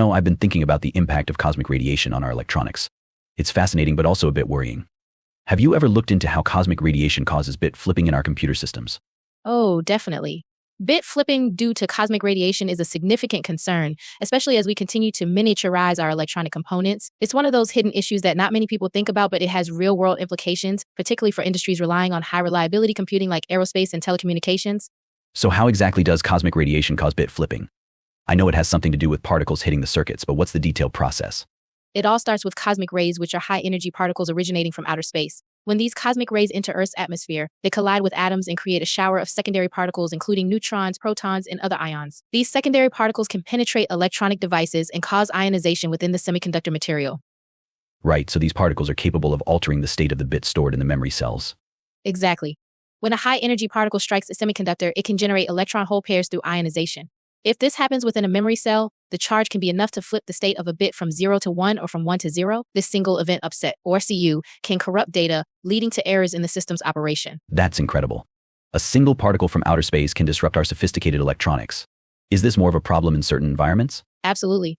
I've been thinking about the impact of cosmic radiation on our electronics. It's fascinating, but also a bit worrying. Have you ever looked into how cosmic radiation causes bit flipping in our computer systems? Oh, definitely. Bit flipping due to cosmic radiation is a significant concern, especially as we continue to miniaturize our electronic components. It's one of those hidden issues that not many people think about, but it has real-world implications, particularly for industries relying on high-reliability computing like aerospace and telecommunications. So how exactly does cosmic radiation cause bit flipping? I know it has something to do with particles hitting the circuits, but what's the detailed process? It all starts with cosmic rays, which are high-energy particles originating from outer space. When these cosmic rays enter Earth's atmosphere, they collide with atoms and create a shower of secondary particles, including neutrons, protons, and other ions. These secondary particles can penetrate electronic devices and cause ionization within the semiconductor material. Right, so these particles are capable of altering the state of the bit stored in the memory cells. Exactly. When a high-energy particle strikes a semiconductor, it can generate electron hole pairs through ionization. If this happens within a memory cell, the charge can be enough to flip the state of a bit from 0 to 1 or from 1 to 0. This single event upset, or CU, can corrupt data, leading to errors in the system's operation. That's incredible. A single particle from outer space can disrupt our sophisticated electronics. Is this more of a problem in certain environments? Absolutely.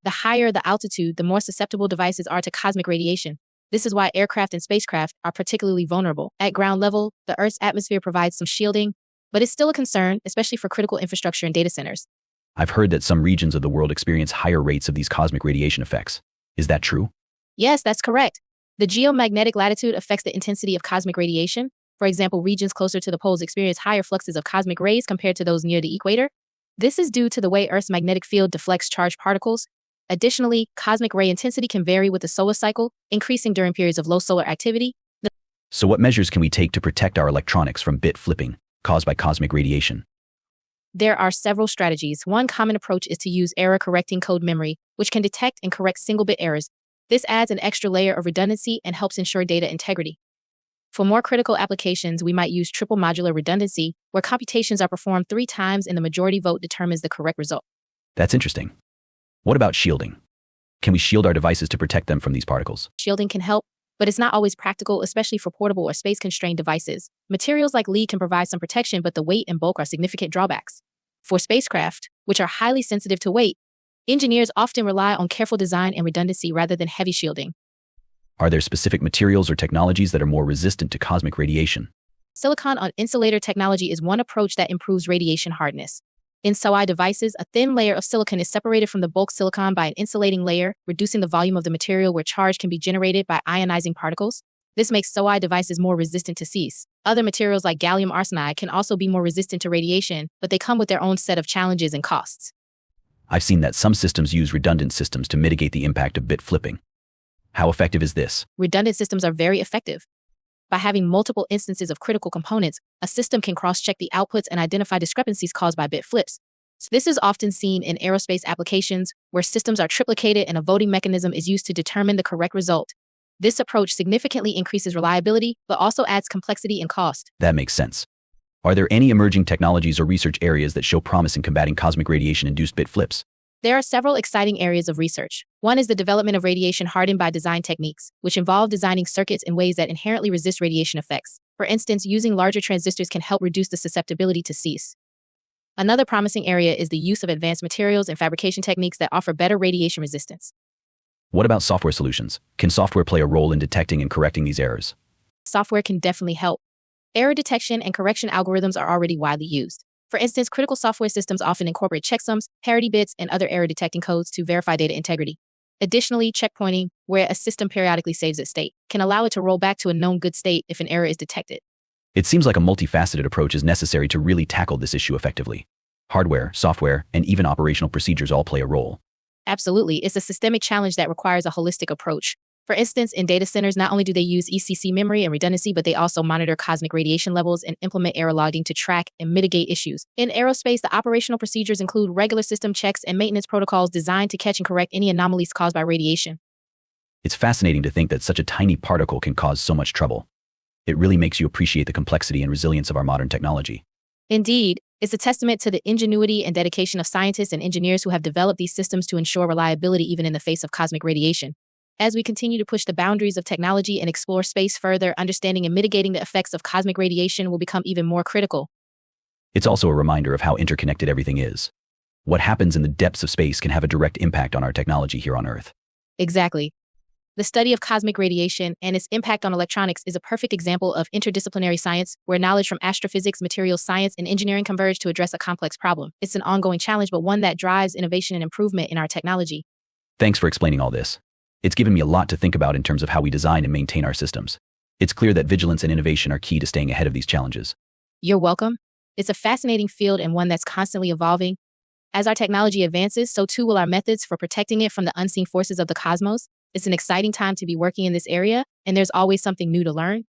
The higher the altitude, the more susceptible devices are to cosmic radiation. This is why aircraft and spacecraft are particularly vulnerable. At ground level, the Earth's atmosphere provides some shielding, but it's still a concern, especially for critical infrastructure and data centers. I've heard that some regions of the world experience higher rates of these cosmic radiation effects. Is that true? Yes, that's correct. The geomagnetic latitude affects the intensity of cosmic radiation. For example, regions closer to the poles experience higher fluxes of cosmic rays compared to those near the equator. This is due to the way Earth's magnetic field deflects charged particles. Additionally, cosmic ray intensity can vary with the solar cycle, increasing during periods of low solar activity. So what measures can we take to protect our electronics from bit flipping caused by cosmic radiation? There are several strategies. One common approach is to use error-correcting code memory, which can detect and correct single-bit errors. This adds an extra layer of redundancy and helps ensure data integrity. For more critical applications, we might use triple modular redundancy, where computations are performed 3 times and the majority vote determines the correct result. That's interesting. What about shielding? Can we shield our devices to protect them from these particles? Shielding can help, but it's not always practical, especially for portable or space-constrained devices. Materials like lead can provide some protection, but the weight and bulk are significant drawbacks. For spacecraft, which are highly sensitive to weight, engineers often rely on careful design and redundancy rather than heavy shielding. Are there specific materials or technologies that are more resistant to cosmic radiation? Silicon-on-insulator technology is one approach that improves radiation hardness. In SOI devices, a thin layer of silicon is separated from the bulk silicon by an insulating layer, reducing the volume of the material where charge can be generated by ionizing particles. This makes SOI devices more resistant to cease. Other materials like gallium arsenide can also be more resistant to radiation, but they come with their own set of challenges and costs. I've seen that some systems use redundant systems to mitigate the impact of bit flipping. How effective is this? Redundant systems are very effective. By having multiple instances of critical components, a system can cross-check the outputs and identify discrepancies caused by bit flips. So this is often seen in aerospace applications, where systems are triplicated and a voting mechanism is used to determine the correct result. This approach significantly increases reliability, but also adds complexity and cost. That makes sense. Are there any emerging technologies or research areas that show promise in combating cosmic radiation-induced bit flips? There are several exciting areas of research. One is the development of radiation-hardened-by-design techniques, which involve designing circuits in ways that inherently resist radiation effects. For instance, using larger transistors can help reduce the susceptibility to cease. Another promising area is the use of advanced materials and fabrication techniques that offer better radiation resistance. What about software solutions? Can software play a role in detecting and correcting these errors? Software can definitely help. Error detection and correction algorithms are already widely used. For instance, critical software systems often incorporate checksums, parity bits, and other error-detecting codes to verify data integrity. Additionally, checkpointing, where a system periodically saves its state, can allow it to roll back to a known good state if an error is detected. It seems like a multifaceted approach is necessary to really tackle this issue effectively. Hardware, software, and even operational procedures all play a role. Absolutely, it's a systemic challenge that requires a holistic approach. For instance, in data centers, not only do they use ECC memory and redundancy, but they also monitor cosmic radiation levels and implement error logging to track and mitigate issues. In aerospace, the operational procedures include regular system checks and maintenance protocols designed to catch and correct any anomalies caused by radiation. It's fascinating to think that such a tiny particle can cause so much trouble. It really makes you appreciate the complexity and resilience of our modern technology. Indeed, it's a testament to the ingenuity and dedication of scientists and engineers who have developed these systems to ensure reliability even in the face of cosmic radiation. As we continue to push the boundaries of technology and explore space further, understanding and mitigating the effects of cosmic radiation will become even more critical. It's also a reminder of how interconnected everything is. What happens in the depths of space can have a direct impact on our technology here on Earth. Exactly. The study of cosmic radiation and its impact on electronics is a perfect example of interdisciplinary science where knowledge from astrophysics, materials science, and engineering converge to address a complex problem. It's an ongoing challenge, but one that drives innovation and improvement in our technology. Thanks for explaining all this. It's given me a lot to think about in terms of how we design and maintain our systems. It's clear that vigilance and innovation are key to staying ahead of these challenges. You're welcome. It's a fascinating field and one that's constantly evolving. As our technology advances, so too will our methods for protecting it from the unseen forces of the cosmos. It's an exciting time to be working in this area, and there's always something new to learn.